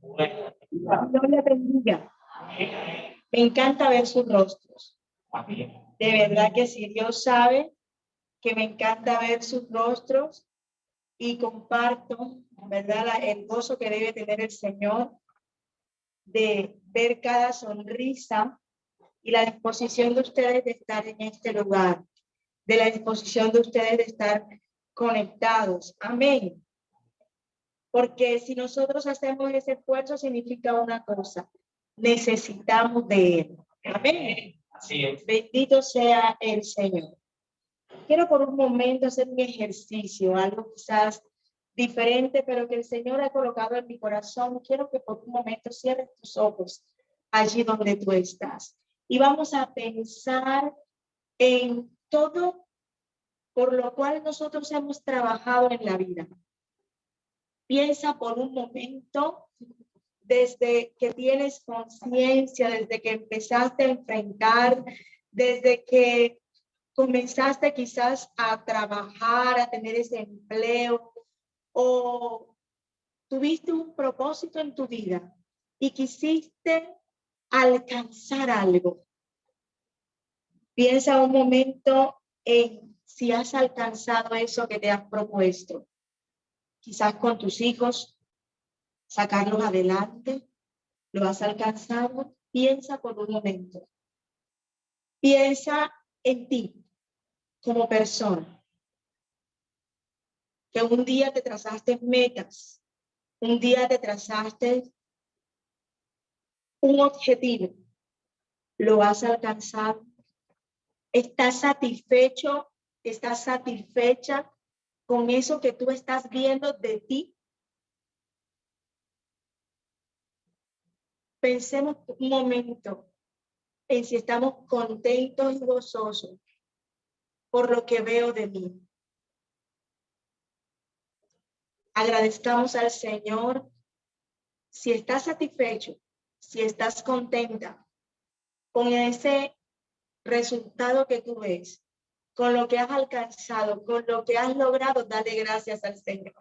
Dios le bendiga. Me encanta ver sus rostros. De verdad que sí, Dios sabe que me encanta ver sus rostros y comparto, ¿verdad? El gozo que debe tener el Señor de ver cada sonrisa y la disposición de ustedes de estar en este lugar, de la disposición de ustedes de estar conectados. Amén. Porque si nosotros hacemos ese esfuerzo, significa una cosa: necesitamos de Él. Amén. Así es. Bendito sea el Señor. Quiero por un momento hacer un ejercicio, algo quizás diferente, pero que el Señor ha colocado en mi corazón. Quiero que por un momento cierres tus ojos allí donde tú estás. Y vamos a pensar en todo por lo cual nosotros hemos trabajado en la vida. Piensa por un momento desde que tienes conciencia, desde que empezaste a enfrentar, desde que comenzaste quizás a trabajar, a tener ese empleo, o tuviste un propósito en tu vida y quisiste alcanzar algo. Piensa un momento en si has alcanzado eso que te has propuesto. Quizás con tus hijos, sacarlos adelante. ¿Lo has alcanzado? Piensa por un momento. Piensa en ti como persona. Que un día te trazaste metas. Un día te trazaste un objetivo. ¿Lo has alcanzado? ¿Estás satisfecho? ¿Estás satisfecha con eso que tú estás viendo de ti? Pensemos un momento en si estamos contentos y gozosos por lo que veo de mí. Agradezcamos al Señor si estás satisfecho, si estás contenta con ese resultado que tú ves, con lo que has alcanzado, con lo que has logrado, dale gracias al Señor.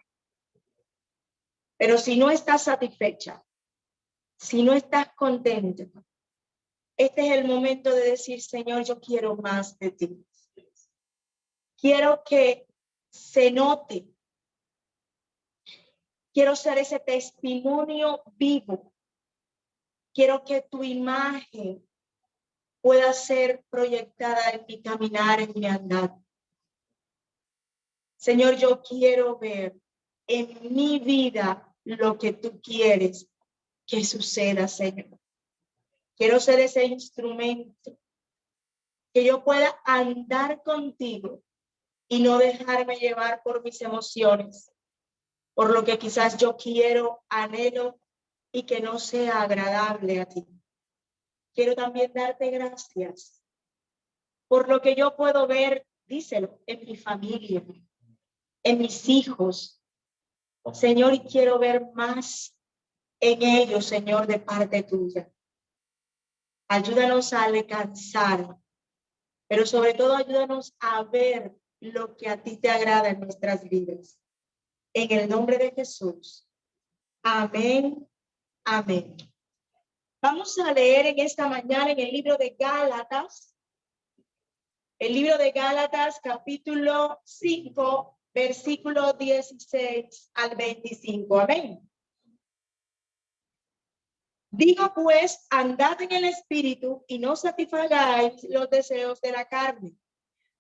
Pero si no estás satisfecha, si no estás contenta, este es el momento de decir: Señor, yo quiero más de ti. Quiero que se note. Quiero ser ese testimonio vivo. Quiero que tu imagen pueda ser proyectada en mi caminar, en mi andar. Señor, yo quiero ver en mi vida lo que tú quieres que suceda, Señor. Quiero ser ese instrumento, que yo pueda andar contigo y no dejarme llevar por mis emociones, por lo que quizás yo quiero, anhelo y que no sea agradable a ti. Quiero también darte gracias por lo que yo puedo ver, díselo, en mi familia, en mis hijos. Señor, y quiero ver más en ellos, Señor, de parte tuya. Ayúdanos a alcanzar, pero sobre todo ayúdanos a ver lo que a ti te agrada en nuestras vidas. En el nombre de Jesús. Amén. Amén. Vamos a leer en esta mañana en el libro de Gálatas. El libro de Gálatas, capítulo 5, versículo 16 al 25. Amén. Digo pues, andad en el espíritu y no satisfagáis los deseos de la carne,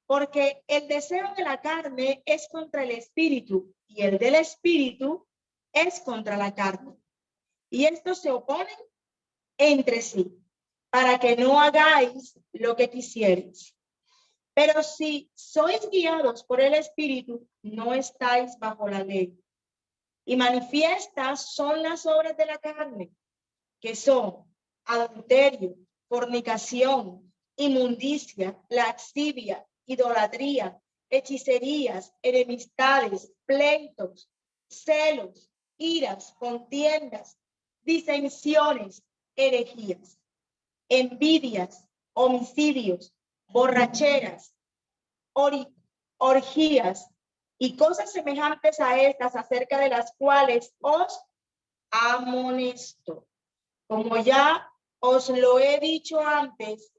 porque el deseo de la carne es contra el espíritu y el del espíritu es contra la carne. Y estos se oponen entre sí, para que no hagáis lo que quisierais. Pero si sois guiados por el espíritu, no estáis bajo la ley. Y manifiestas son las obras de la carne, que son adulterio, fornicación, inmundicia, lascivia, idolatría, hechicerías, enemistades, pleitos, celos, iras, contiendas, disensiones, herejías, envidias, homicidios, borracheras, orgías y cosas semejantes a estas, acerca de las cuales os amonesto, como ya os lo he dicho antes,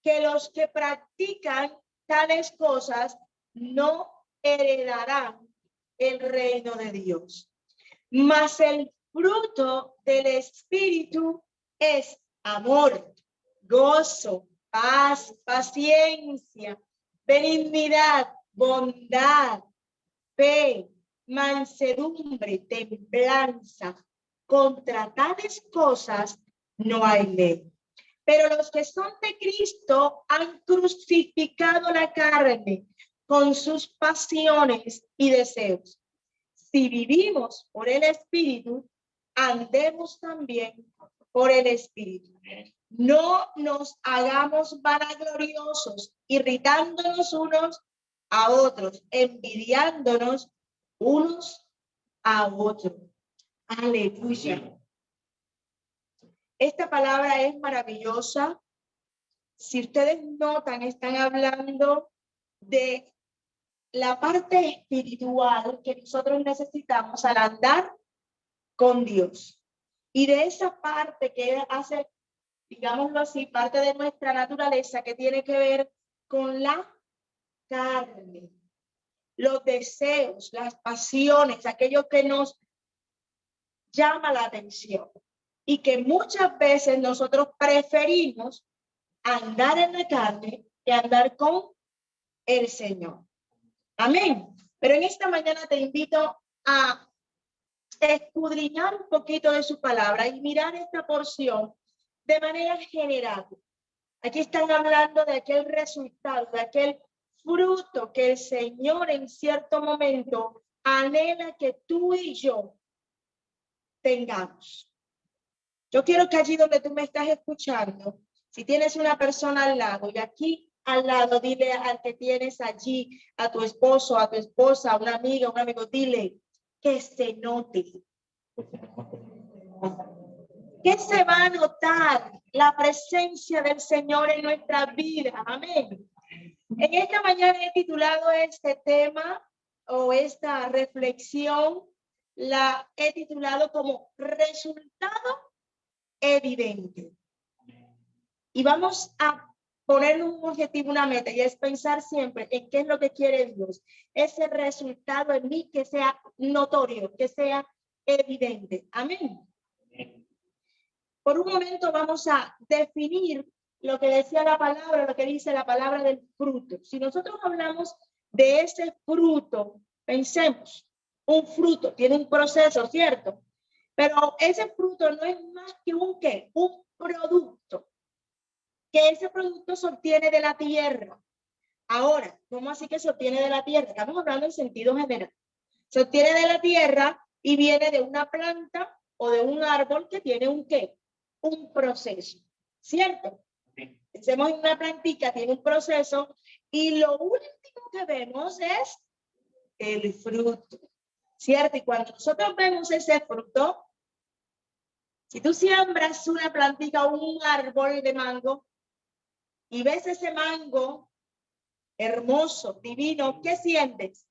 que los que practican tales cosas no heredarán el reino de Dios. Mas el fruto del Espíritu es amor, gozo, paz, paciencia, benignidad, bondad, fe, mansedumbre, templanza. Contra tales cosas no hay ley. Pero los que son de Cristo han crucificado la carne con sus pasiones y deseos. Si vivimos por el Espíritu, andemos también por el Espíritu. No nos hagamos vanagloriosos, irritándonos unos a otros, envidiándonos unos a otros. Aleluya. Esta palabra es maravillosa. Si ustedes notan, están hablando de la parte espiritual que nosotros necesitamos al andar con Dios. Y de esa parte que hace, digámoslo así, parte de nuestra naturaleza que tiene que ver con la carne, los deseos, las pasiones, aquello que nos llama la atención y que muchas veces nosotros preferimos andar en la carne que andar con el Señor. Amén. Pero en esta mañana te invito a escudriñar un poquito de su palabra y mirar esta porción de manera general. Aquí están hablando de aquel resultado, de aquel fruto que el Señor en cierto momento anhela que tú y yo tengamos. Yo quiero que allí donde tú me estás escuchando, si tienes una persona al lado, y aquí al lado, dile al que tienes allí, a tu esposo, a tu esposa, a una amiga, a un amigo, dile que se note. Que se va a notar la presencia del Señor en nuestra vida. Amén. En esta mañana he titulado este tema o esta reflexión, la he titulado como resultado evidente. Y vamos a poner un objetivo, una meta, y es pensar siempre en qué es lo que quiere Dios. Ese resultado en mí que sea notorio, que sea evidente. Amén. Por un momento vamos a definir lo que decía la palabra, lo que dice la palabra del fruto. Si nosotros hablamos de ese fruto, pensemos, un fruto tiene un proceso, ¿cierto? Pero ese fruto no es más que un ¿qué? Un producto. Que ese producto se obtiene de la tierra. Ahora, ¿cómo así que se obtiene de la tierra? Estamos hablando en sentido general. Se obtiene de la tierra y viene de una planta o de un árbol que tiene un ¿qué? Un proceso, ¿cierto? Pensemos en una plantita, tiene un proceso y lo último que vemos es el fruto, ¿cierto? Y cuando nosotros vemos ese fruto, si tú siembras una plantita o un árbol de mango y ves ese mango hermoso, divino, ¿qué sientes?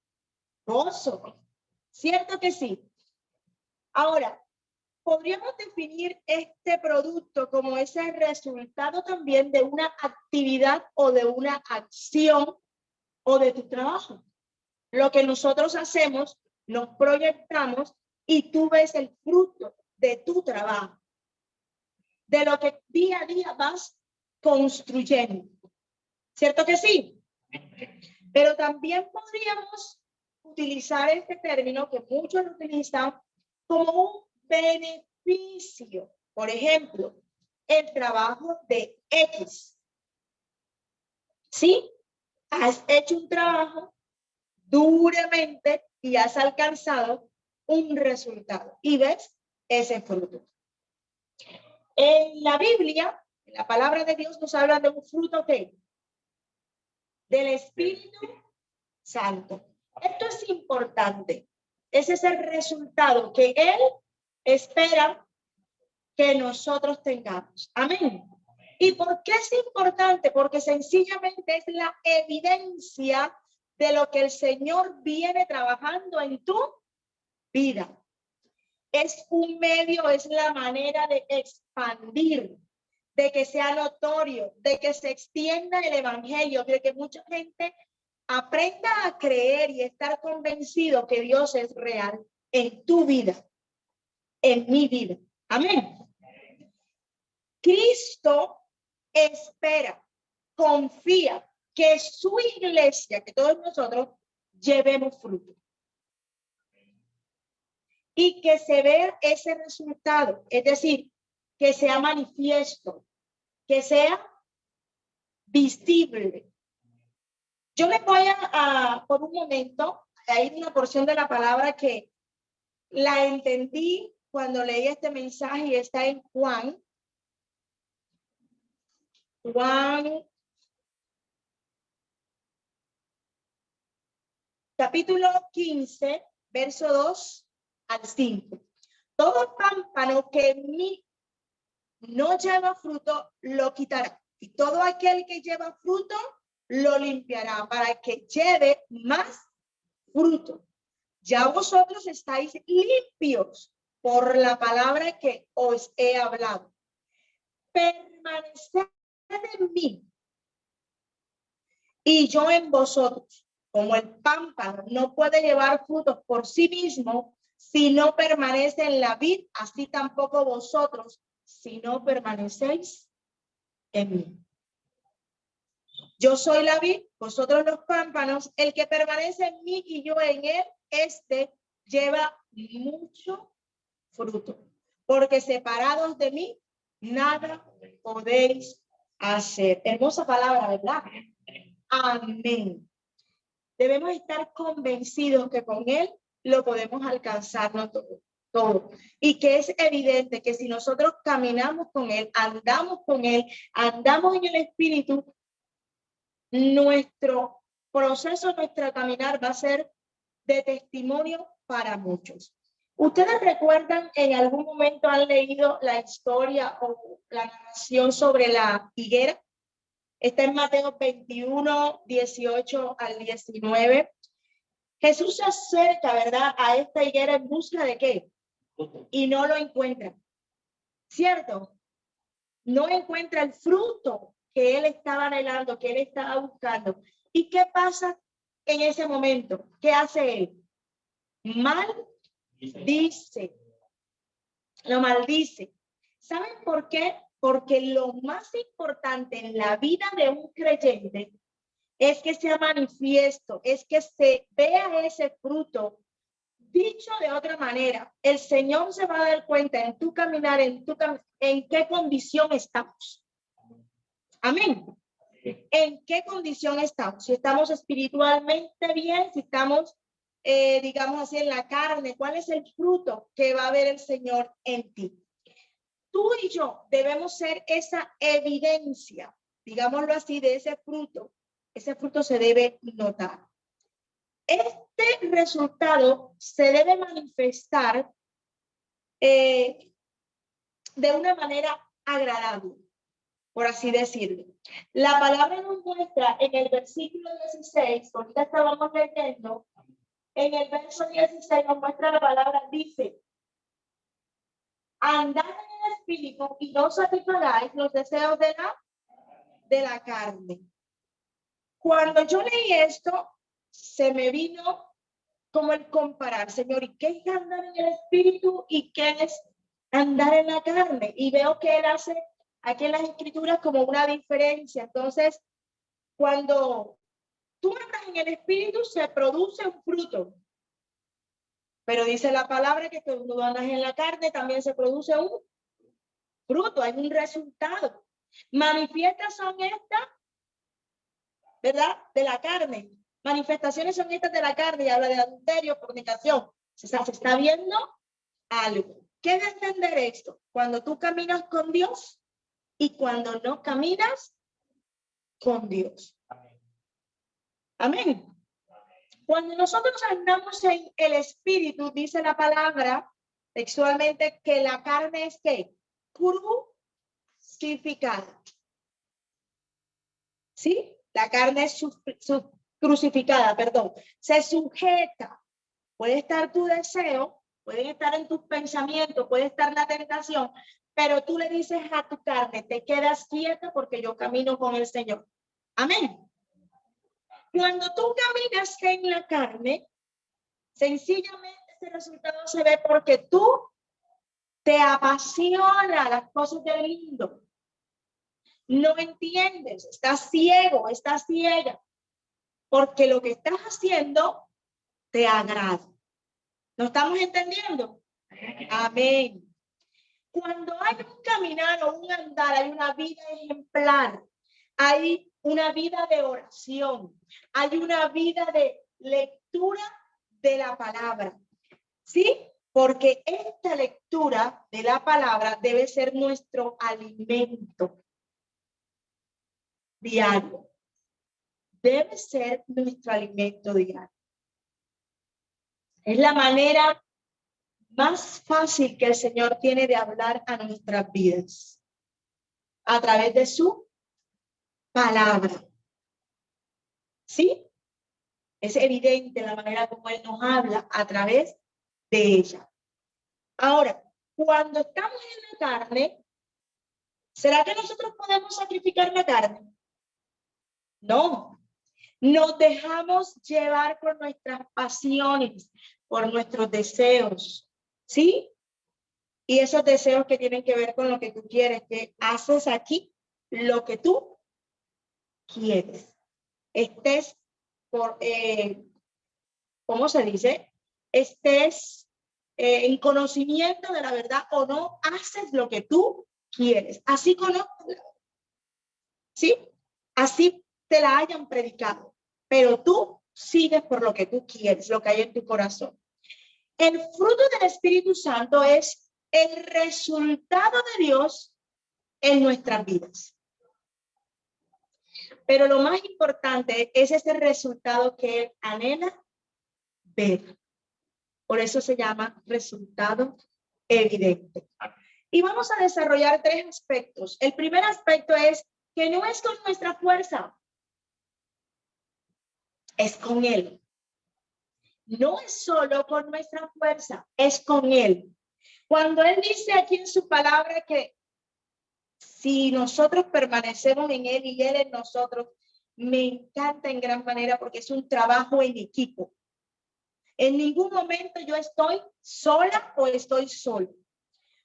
Gozo, ¿cierto que sí? Ahora, podríamos definir este producto como ese resultado también de una actividad o de una acción o de tu trabajo. Lo que nosotros hacemos, nos proyectamos y tú ves el fruto de tu trabajo, de lo que día a día vas construyendo. ¿Cierto que sí? Pero también podríamos utilizar este término que muchos lo utilizan como un beneficio. Por ejemplo, el trabajo de X. ¿Sí? Has hecho un trabajo duramente y has alcanzado un resultado y ves ese fruto. En la Biblia, en la palabra de Dios nos habla de un fruto que del Espíritu Santo. Esto es importante. Ese es el resultado que Él espera que nosotros tengamos. Amén. ¿Y por qué es importante? Porque sencillamente es la evidencia de lo que el Señor viene trabajando en tu vida. es un medio, es la manera de expandir, de que sea notorio, de que se extienda el evangelio, de que mucha gente aprenda a creer y estar convencido que Dios es real en tu vida, en mi vida. Amén. Cristo espera, confía que su iglesia, que todos nosotros llevemos fruto. Y que se vea ese resultado, es decir, que sea manifiesto, que sea visible. Yo les voy a por un momento, hay una porción de la palabra que la entendí cuando leí este mensaje y está en Juan capítulo 15, verso 2 al 5. Todo pámpano que en mí no lleva fruto, lo quitará. Y todo aquel que lleva fruto, lo limpiará para que lleve más fruto. Ya vosotros estáis limpios por la palabra que os he hablado. Permaneced en mí y yo en vosotros. Como el pámpano no puede llevar frutos por sí mismo si no permanece en la vid, así tampoco vosotros si no permanecéis en mí. Yo soy la vid, vosotros los pámpanos. El que permanece en mí y yo en él, este lleva mucho fruto. Porque separados de mí, nada podéis hacer. Hermosa palabra, ¿verdad? Amén. Debemos estar convencidos que con él lo podemos alcanzarlo todo. Y que es evidente que si nosotros caminamos con él, andamos con él, andamos en el Espíritu, nuestro proceso, nuestro caminar va a ser de testimonio para muchos. ¿Ustedes recuerdan, en algún momento han leído la historia o la narración sobre la higuera? Está en Mateo 21, 18 al 19. Jesús se acerca, ¿verdad?, a esta higuera en busca de ¿qué? Y no lo encuentra, ¿cierto? No encuentra el fruto que él estaba anhelando, que él estaba buscando. ¿Y qué pasa en ese momento? ¿Qué hace él? Maldice. Lo maldice. ¿Saben por qué? Porque lo más importante en la vida de un creyente es que sea manifiesto, es que se vea ese fruto. Dicho de otra manera, el Señor se va a dar cuenta en tu caminar, en qué condición estamos. Amén. ¿En qué condición estamos? Si estamos espiritualmente bien, si estamos, digamos así, en la carne, ¿cuál es el fruto que va a ver el Señor en ti? Tú y yo debemos ser esa evidencia, digámoslo así, de ese fruto. Ese fruto se debe notar. Este resultado se debe manifestar de una manera agradable, por así decirlo. La palabra nos muestra en el versículo 16, ahorita estábamos leyendo, en el verso 16 nos muestra la palabra, dice, andad en el espíritu y no satisfagáis los deseos de la carne. Cuando yo leí esto, se me vino como el comparar, Señor, ¿y qué es andar en el espíritu y qué es andar en la carne? Y veo que él hace aquí en las escrituras como una diferencia. Entonces, cuando tú andas en el espíritu, se produce un fruto. Pero dice la palabra que cuando andas en la carne, también se produce un fruto, hay un resultado. Manifiestas son estas, ¿verdad? De la carne. Manifestaciones son estas de la carne y habla de adulterio, fornicación. Se está viendo algo. ¿Qué es entender esto? Cuando tú caminas con Dios y cuando no caminas con Dios. Amén. Cuando nosotros andamos en el espíritu, dice la palabra textualmente que la carne es ¿qué? Crucificada. ¿Sí? La carne es crucificada, perdón. Se sujeta. Puede estar tu deseo, pueden estar en tus pensamientos, puede estar la tentación, pero tú le dices a tu carne, te quedas quieto porque yo camino con el Señor. Amén. Cuando tú caminas en la carne, sencillamente ese resultado se ve porque tú te apasiona las cosas del mundo. No entiendes, estás ciego, estás ciega, porque lo que estás haciendo te agrada. ¿No estamos entendiendo? Amén. Cuando hay un caminar o un andar, hay una vida ejemplar, hay una vida de oración, hay una vida de lectura de la palabra. ¿Sí? Porque esta lectura de la palabra debe ser nuestro alimento diario. Debe ser nuestro alimento diario. Es la manera más fácil que el Señor tiene de hablar a nuestras vidas. A través de su palabra. ¿Sí? Es evidente la manera como Él nos habla a través de ella. Ahora, cuando estamos en la carne, ¿será que nosotros podemos sacrificar la carne? No. Nos dejamos llevar por nuestras pasiones, por nuestros deseos, ¿sí? Y esos deseos que tienen que ver con lo que tú quieres, que haces aquí lo que tú quieres. Estés por, ¿cómo se dice? Estés en conocimiento de la verdad o no, haces lo que tú quieres. Así conozco, ¿sí? Así te la hayan predicado, pero tú sigues por lo que tú quieres, lo que hay en tu corazón. El fruto del Espíritu Santo es el resultado de Dios en nuestras vidas. Pero lo más importante es ese resultado que Él anhela ver. Por eso se llama resultado evidente. Y vamos a desarrollar 3 aspectos. El primer aspecto es que no es con nuestra fuerza, es con Él. No es solo con nuestra fuerza, es con Él. Cuando Él dice aquí en su palabra que si nosotros permanecemos en Él y Él en nosotros, me encanta en gran manera porque es un trabajo en equipo. En ningún momento yo estoy sola o estoy solo.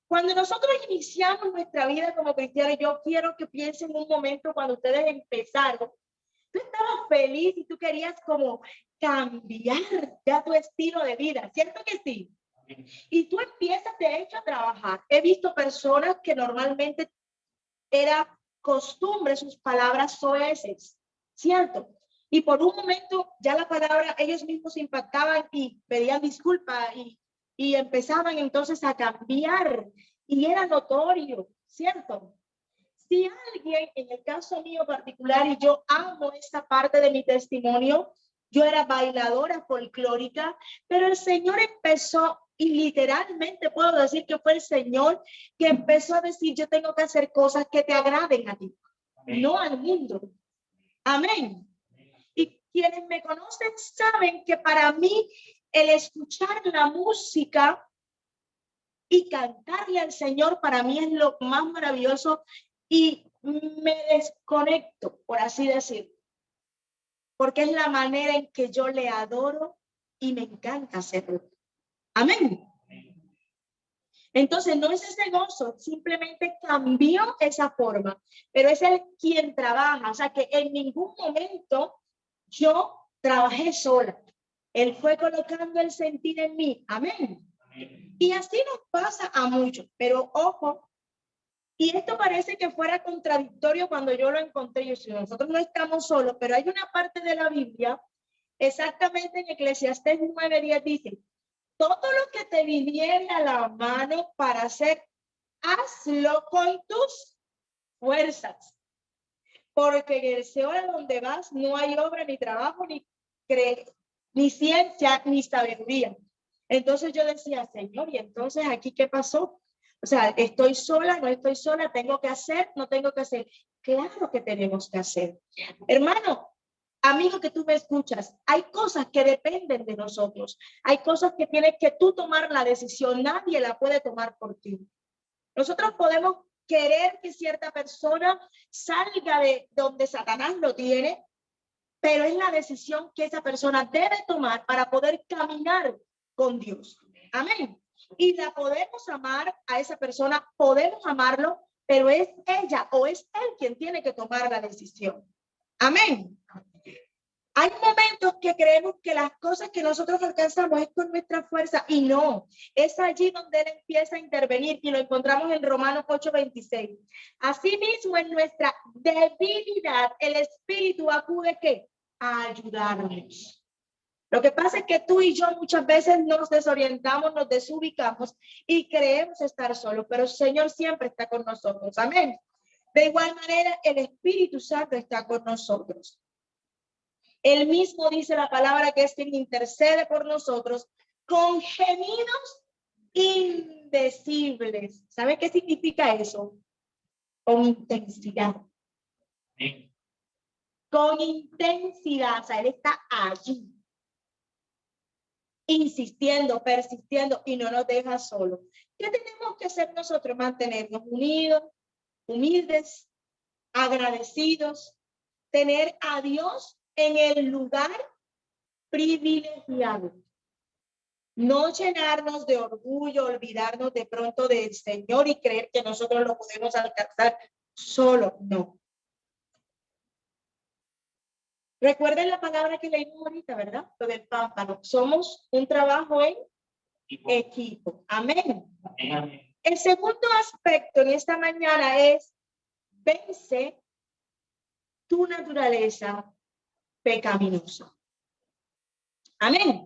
Cuando nosotros iniciamos nuestra vida como cristianos, yo quiero que piensen un momento cuando ustedes empezaron. Tú estabas feliz y tú querías como cambiar ya tu estilo de vida, ¿cierto que sí? Y tú empiezas de hecho a trabajar. He visto personas que normalmente era costumbre sus palabras soeces, ¿cierto? Y por un momento ya la palabra, ellos mismos impactaban y pedían disculpas y empezaban entonces a cambiar y era notorio, ¿cierto? Si alguien, en el caso mío particular, y yo amo esta parte de mi testimonio, yo era bailadora folclórica, pero el Señor empezó, y literalmente puedo decir que fue el Señor que empezó a decir, yo tengo que hacer cosas que te agraden a ti, no al mundo. Amén. Y quienes me conocen saben que para mí el escuchar la música y cantarle al Señor para mí es lo más maravilloso y me desconecto, por así decirlo, porque es la manera en que yo le adoro y me encanta hacerlo. Amén. Entonces no es ese gozo, simplemente cambió esa forma, pero es el quien trabaja, o sea que en ningún momento yo trabajé sola. Él fue colocando el sentir en mí. Amén. Y así nos pasa a muchos, pero ojo, y esto parece que fuera contradictorio cuando yo lo encontré. Yo si nosotros no estamos solos, pero hay una parte de la Biblia, exactamente en Eclesiastés 9:10 dice, todo lo que te viniere a la mano para hacer, hazlo con tus fuerzas. Porque en el Seol donde vas no hay obra, ni trabajo, ni ciencia, ni sabiduría. Entonces yo decía, Señor, ¿y entonces aquí qué pasó? O sea, estoy sola, no estoy sola, tengo que hacer, no tengo que hacer. Claro que tenemos que hacer. Hermano, Amigo que tú me escuchas, hay cosas que dependen de nosotros. Hay cosas que tienes que tú tomar la decisión. Nadie la puede tomar por ti. Nosotros podemos querer que cierta persona salga de donde Satanás lo tiene, pero es la decisión que esa persona debe tomar para poder caminar con Dios. Amén. Y la podemos amar a esa persona, podemos amarlo, pero es ella o es él quien tiene que tomar la decisión. Amén. Hay momentos que creemos que las cosas que nosotros alcanzamos es con nuestra fuerza y no, es allí donde él empieza a intervenir y lo encontramos en Romanos 8:26. Asimismo, en nuestra debilidad, el Espíritu acude ¿qué? A ayudarnos. Lo que pasa es que tú y yo muchas veces nos desorientamos, nos desubicamos y creemos estar solos, pero el Señor siempre está con nosotros. Amén. De igual manera, el Espíritu Santo está con nosotros. Él mismo dice la palabra que es quien intercede por nosotros con gemidos indecibles. ¿Sabe qué significa eso? Con intensidad. Sí. Con intensidad. O sea, él está allí, insistiendo, persistiendo y no nos deja solos. ¿Qué tenemos que hacer nosotros? Mantenernos unidos, humildes, agradecidos, tener a Dios en el lugar privilegiado. No llenarnos de orgullo, olvidarnos de pronto del Señor y creer que nosotros lo podemos alcanzar solo. No. Recuerden la palabra que leímos ahorita, ¿verdad? Lo del pámpano. Somos un trabajo en equipo. Amén. Amén. El segundo aspecto en esta mañana es vence tu naturaleza pecaminosa. Amén.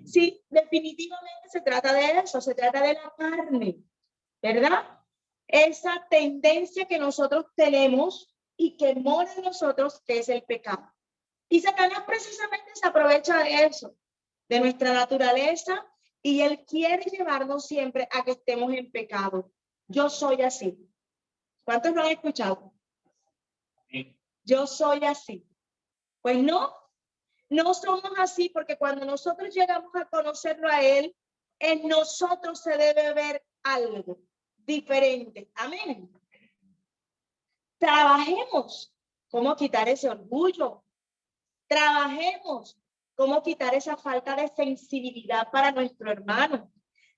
Sí, definitivamente se trata de eso, se trata de la carne, ¿verdad? Esa tendencia que nosotros tenemos y que mora en nosotros, que es el pecado. Y Satanás precisamente se aprovecha de eso, de nuestra naturaleza, y él quiere llevarnos siempre a que estemos en pecado. Yo soy así. ¿Cuántos lo han escuchado? Yo soy así. Pues no. No somos así porque cuando nosotros llegamos a conocerlo a él, en nosotros se debe ver algo diferente. Amén. Trabajemos cómo quitar ese orgullo. Trabajemos cómo quitar esa falta de sensibilidad para nuestro hermano.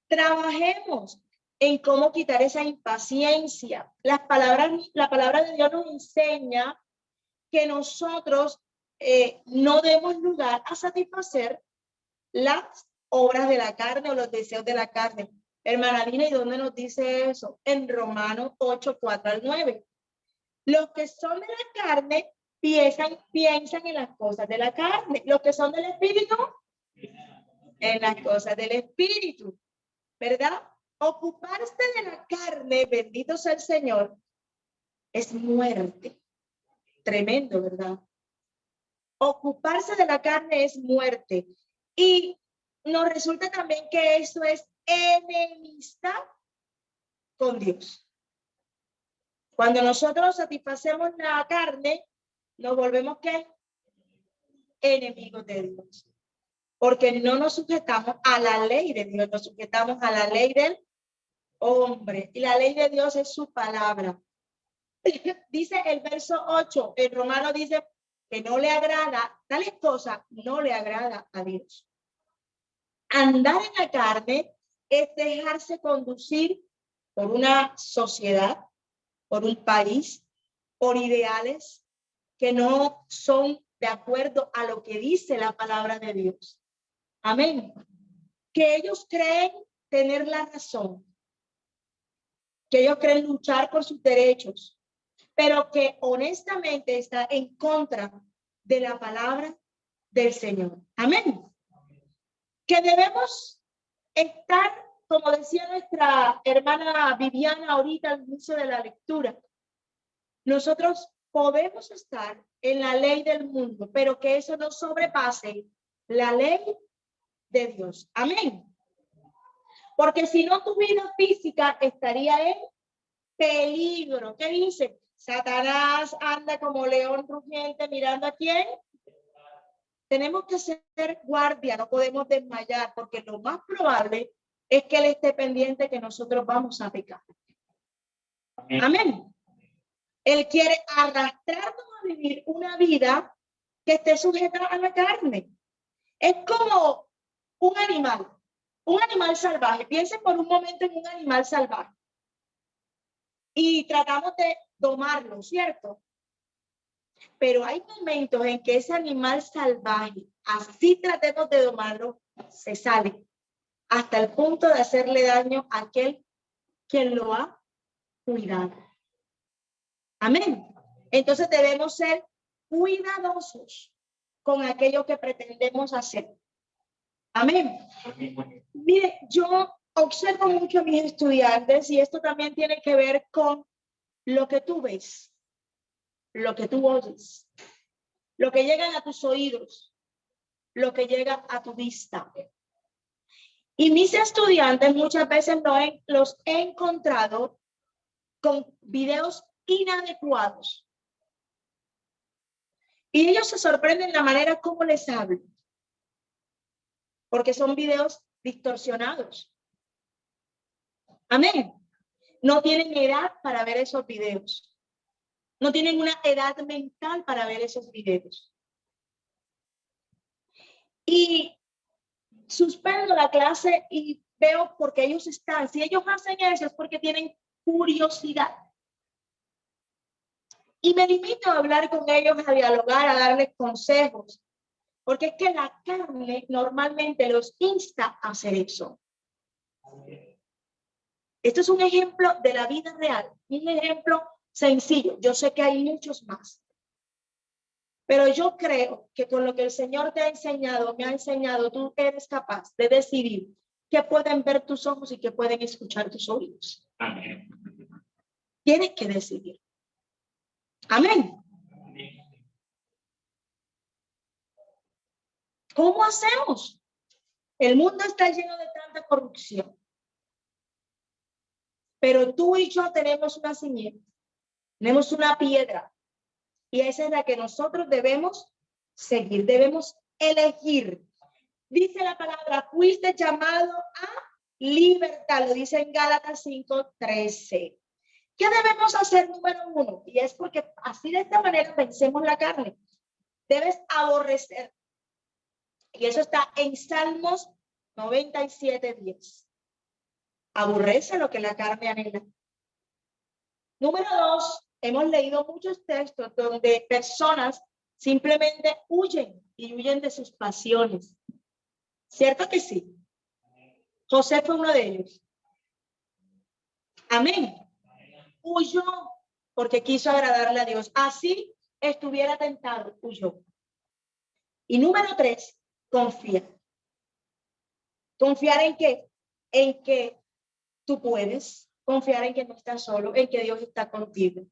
Trabajemos en cómo quitar esa impaciencia. La palabra de Dios nos enseña que nosotros no demos lugar a satisfacer las obras de la carne o los deseos de la carne. Hermana Lina, ¿y dónde nos dice eso? En Romanos 8:4-9. Los que son de la carne piensan en las cosas de la carne. Los que son del espíritu, en las cosas del espíritu. ¿Verdad? Ocuparse de la carne, bendito sea el Señor, es muerte. Tremendo, ¿verdad? Ocuparse de la carne es muerte. Y nos resulta también que eso es enemistad con Dios. Cuando nosotros satisfacemos la carne, nos volvemos ¿qué? Enemigos de Dios. Porque no nos sujetamos a la ley de Dios, nos sujetamos a la ley del hombre. Y la ley de Dios es su palabra. Dice el verso 8, el romano dice que no le agrada, tales cosas no le agrada a Dios. Andar en la carne es dejarse conducir por una sociedad, por un país, por ideales que no son de acuerdo a lo que dice la palabra de Dios. Amén. Que ellos creen tener la razón, que ellos creen luchar por sus derechos, pero que honestamente está en contra de la palabra del Señor. Amén. Que debemos estar, como decía nuestra hermana Viviana ahorita al inicio de la lectura, nosotros podemos estar en la ley del mundo, pero que eso no sobrepase la ley de Dios. Amén. Porque si no, tu vida física estaría en peligro. ¿Qué dice? Satanás anda como león rugiente mirando a quién. tenemos que ser guardia, no podemos desmayar, porque lo más probable es que Él esté pendiente que nosotros vamos a pecar. Amén. Él quiere arrastrarnos a vivir una vida que esté sujeta a la carne. Es como un animal salvaje. Piensen por un momento en un animal salvaje. Y tratamos de domarlo, ¿cierto? Pero hay momentos en que ese animal salvaje, así tratemos de domarlo, se sale hasta el punto de hacerle daño a aquel quien lo ha cuidado. Amén. Entonces debemos ser cuidadosos con aquello que pretendemos hacer. Amén. Mire, yo observo mucho a mis estudiantes y esto también tiene que ver con lo que tú ves, lo que tú oyes, lo que llega a tus oídos, lo que llega a tu vista. Y mis estudiantes muchas veces los he encontrado con videos inadecuados. Y ellos se sorprenden la manera como les hablo, porque son videos distorsionados. Amén. No tienen edad para ver esos videos. No tienen una edad mental para ver esos videos. Y suspendo la clase y veo por qué ellos están. Si ellos hacen eso es porque tienen curiosidad. Y me limito a hablar con ellos, a dialogar, a darles consejos. Porque es que la carne normalmente los insta a hacer eso. Esto es un ejemplo de la vida real, un ejemplo sencillo. Yo sé que hay muchos más. Pero yo creo que con lo que el Señor te ha enseñado, me ha enseñado, tú eres capaz de decidir qué pueden ver tus ojos y qué pueden escuchar tus oídos. Amén. Tienes que decidir. Amén. ¿Cómo hacemos? El mundo está lleno de tanta corrupción. Pero tú y yo tenemos una simiente, tenemos una piedra, y esa es la que nosotros debemos seguir, debemos elegir. Dice la palabra, fuiste llamado a libertad, lo dice en Gálatas 5:13. ¿Qué debemos hacer? Número 1, y es porque así de esta manera vencemos la carne. Debes aborrecer. Y eso está en Salmos 97:10. Aborrece lo que la carne anhela. Número 2, hemos leído muchos textos donde personas simplemente huyen y huyen de sus pasiones. ¿Cierto que sí? José fue uno de ellos. Amén. Huyó porque quiso agradarle a Dios. Así estuviera tentado, huyó. Y número 3, confía. ¿Confiar en qué? En que tú puedes. Confiar en que no estás solo, en que Dios está contigo.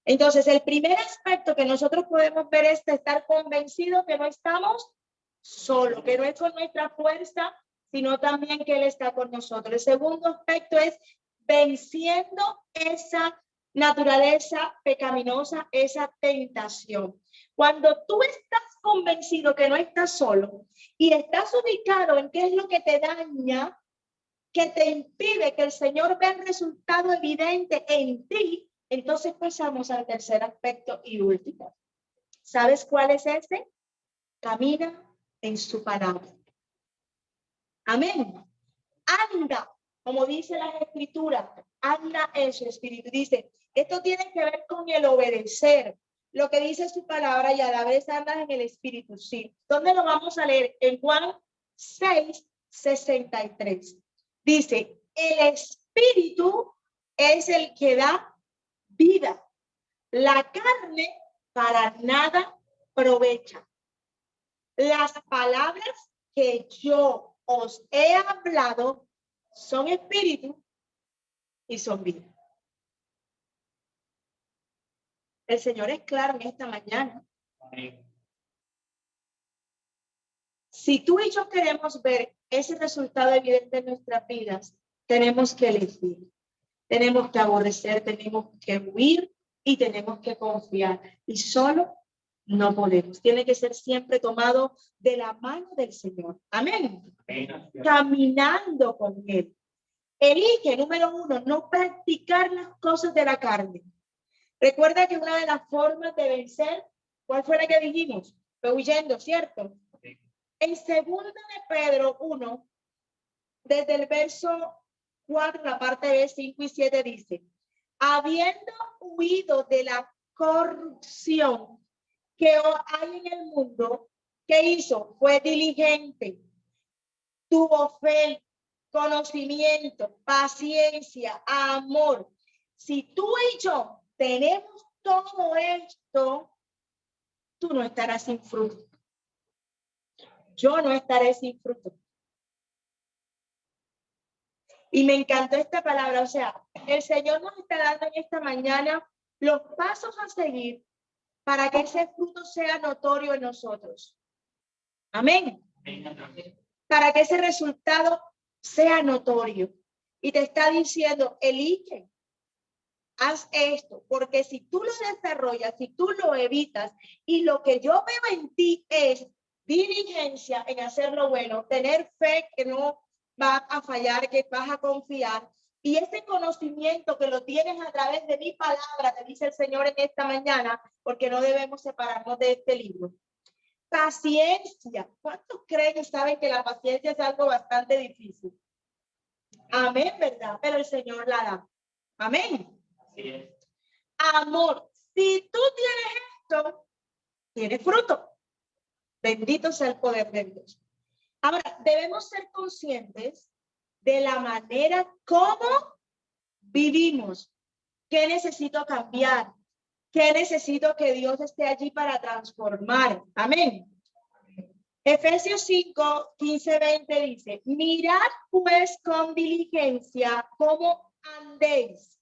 Entonces, el primer aspecto que nosotros podemos ver es estar convencidos que no estamos solos, que no es con nuestra fuerza, sino también que Él está con nosotros. El segundo aspecto es venciendo esa naturaleza pecaminosa, esa tentación. Cuando tú estás convencido que no estás solo y estás ubicado en qué es lo que te daña, que te impide que el Señor vea el resultado evidente en ti, entonces pasamos al tercer aspecto y último. ¿Sabes cuál es ese? Camina en su palabra. Amén. Anda, como dice la Escritura, anda en su espíritu. Dice, esto tiene que ver con el obedecer lo que dice su palabra y a la vez andas en el espíritu. Sí. ¿Dónde lo vamos a leer? En Juan 6:63. Dice, el espíritu es el que da vida. La carne para nada aprovecha. Las palabras que yo os he hablado son espíritu y son vida. El Señor es claro en esta mañana. Si tú y yo queremos ver ese resultado evidente en nuestras vidas, tenemos que elegir, tenemos que aborrecer, tenemos que huir y tenemos que confiar. Y solo no podemos. Tiene que ser siempre tomado de la mano del Señor. Amén. Caminando con Él. Elige, número 1, no practicar las cosas de la carne. Recuerda que una de las formas de vencer, ¿cuál fue la que dijimos? Fue huyendo, ¿cierto? En 2 de Pedro 1, desde el verso 4, la parte B, 5 y 7 dice, habiendo huido de la corrupción que hay en el mundo, ¿qué hizo? Fue diligente, tuvo fe, conocimiento, paciencia, amor. Si tú y yo tenemos todo esto, tú no estarás sin fruto. Yo no estaré sin fruto. Y me encantó esta palabra, o sea, el Señor nos está dando en esta mañana los pasos a seguir para que ese fruto sea notorio en nosotros. Amén. Para que ese resultado sea notorio. Y te está diciendo, elige, haz esto, porque si tú lo desarrollas, si tú lo evitas, y lo que yo veo en ti es diligencia en hacer lo bueno, tener fe que no va a fallar, que vas a confiar, y ese conocimiento que lo tienes a través de mi palabra, te dice el Señor en esta mañana, porque no debemos separarnos de este libro. Paciencia. ¿Cuántos creen y saben que la paciencia es algo bastante difícil? Amén, ¿verdad? Pero el Señor la da. Amén. Así es. Amor. Si tú tienes esto, tienes fruto. Bendito sea el poder de Dios. Ahora, debemos ser conscientes de la manera como vivimos. ¿Qué necesito cambiar? ¿Qué necesito que Dios esté allí para transformar? Amén. Efesios 5, 15, 20 dice, mirad pues con diligencia cómo andéis.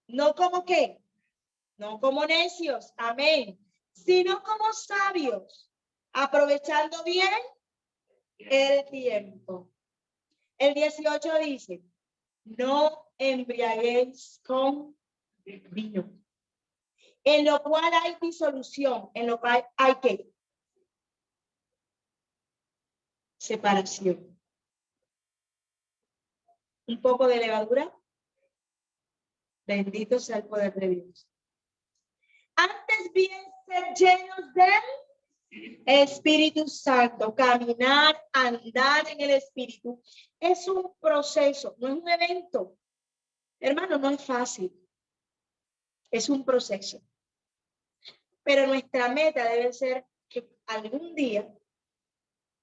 No como qué, no como necios, amén, sino como sabios, aprovechando bien el tiempo. El 18 dice, no embriaguéis con vino, en lo cual hay disolución, en lo cual hay que separación. Un poco de levadura. Bendito sea el poder de Dios. Antes bien ser llenos del Espíritu Santo, caminar, andar en el Espíritu. Es un proceso, no es un evento. Hermano, no es fácil. Es un proceso. Pero nuestra meta debe ser que algún día,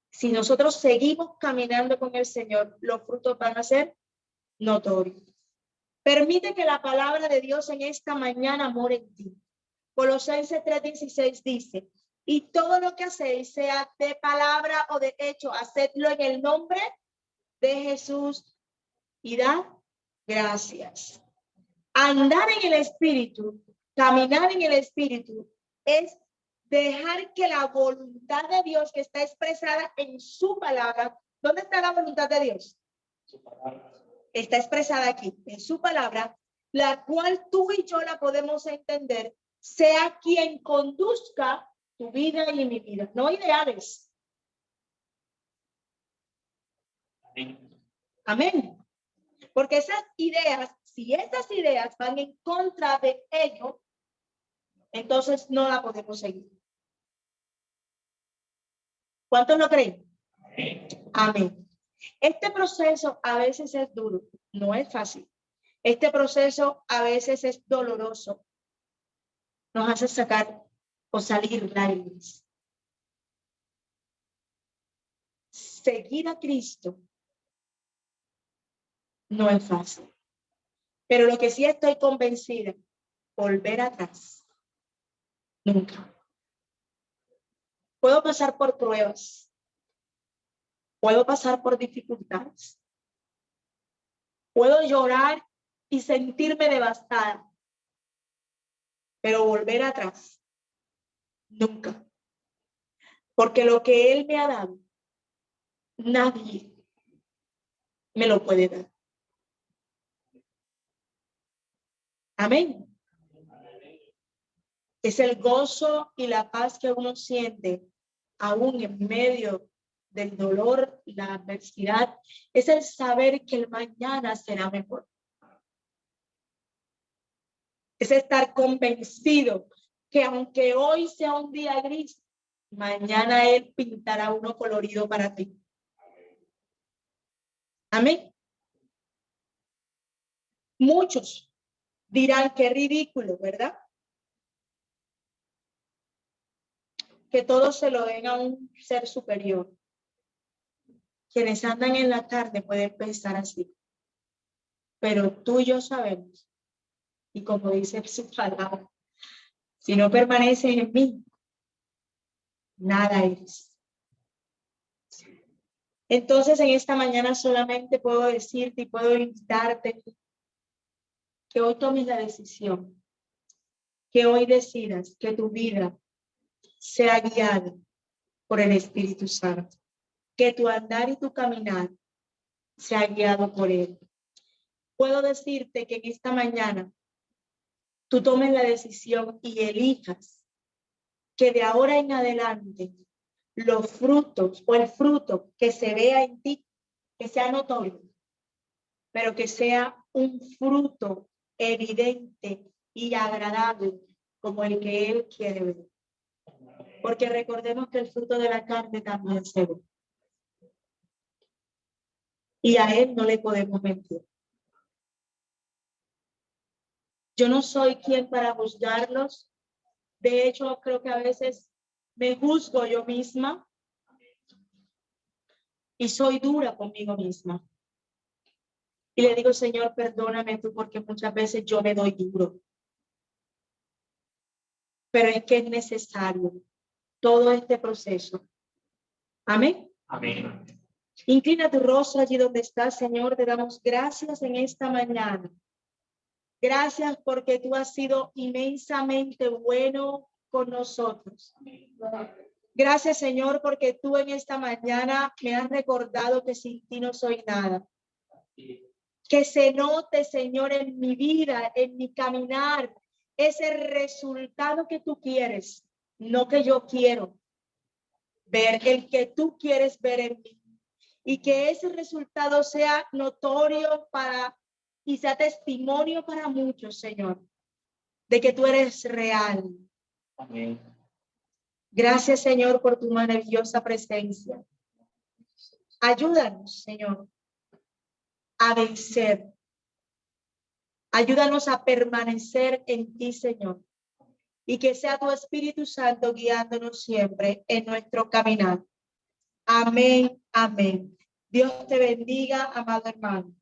si nosotros seguimos caminando con el Señor, los frutos van a ser notorios. Permite que la palabra de Dios en esta mañana more en ti. Colosenses 3:16 dice, y todo lo que hacéis, sea de palabra o de hecho, hacedlo en el nombre de Jesús y da gracias. Andar en el Espíritu, caminar en el Espíritu, es dejar que la voluntad de Dios que está expresada en su palabra, ¿dónde está la voluntad de Dios? Su palabra. Está expresada aquí, en su palabra, la cual tú y yo la podemos entender, sea quien conduzca tu vida y mi vida, no ideales. Amén. Amén. Porque esas ideas, si esas ideas van en contra de ello, entonces no la podemos seguir. ¿Cuántos lo creen? Amén. Amén. Este proceso a veces es duro, no es fácil. Este proceso a veces es doloroso. Nos hace sacar o salir lágrimas. Seguir a Cristo no es fácil. Pero lo que sí estoy convencida, volver atrás, nunca. Puedo pasar por pruebas. Puedo pasar por dificultades. Puedo llorar y sentirme devastada. Pero volver atrás, nunca. Porque lo que Él me ha dado, nadie me lo puede dar. Amén. Es el gozo y la paz que uno siente aún en medio del dolor y la adversidad. Es el saber que el mañana será mejor. Es estar convencido que aunque hoy sea un día gris, mañana Él pintará uno colorido para ti. Amén. Muchos dirán qué ridículo, ¿verdad? Que todo se lo den a un ser superior. Quienes andan en la carne pueden pensar así. Pero tú y yo sabemos, y como dice su palabra, si no permaneces en mí, nada eres. Entonces, en esta mañana solamente puedo decirte y puedo invitarte que hoy tomes la decisión, que hoy decidas que tu vida sea guiada por el Espíritu Santo, que tu andar y tu caminar sea guiado por Él. Puedo decirte que en esta mañana tú tomes la decisión y elijas que de ahora en adelante los frutos o el fruto que se vea en ti, que sea notorio, pero que sea un fruto evidente y agradable como el que Él quiere ver. Porque recordemos que el fruto de la carne también se ve. Y a Él no le podemos mentir. Yo no soy quien para juzgarlos. De hecho, creo que a veces me juzgo yo misma y soy dura conmigo misma. Y le digo, Señor, perdóname tú, porque muchas veces yo me doy duro. Pero es que es necesario todo este proceso. Amén. Amén. Inclina tu rostro allí donde estás, Señor. Te damos gracias en esta mañana. Gracias porque tú has sido inmensamente bueno con nosotros. Gracias, Señor, porque tú en esta mañana me has recordado que sin ti no soy nada. Que se note, Señor, en mi vida, en mi caminar, ese resultado que tú quieres, no que yo quiero ver, el que tú quieres ver en mí. Y que ese resultado sea notorio para y sea testimonio para muchos, Señor, de que tú eres real. Amén. Gracias, Señor, por tu maravillosa presencia. Ayúdanos, Señor, a vencer. Ayúdanos a permanecer en ti, Señor, y que sea tu Espíritu Santo guiándonos siempre en nuestro caminar. Amén, amén. Dios te bendiga, amado hermano.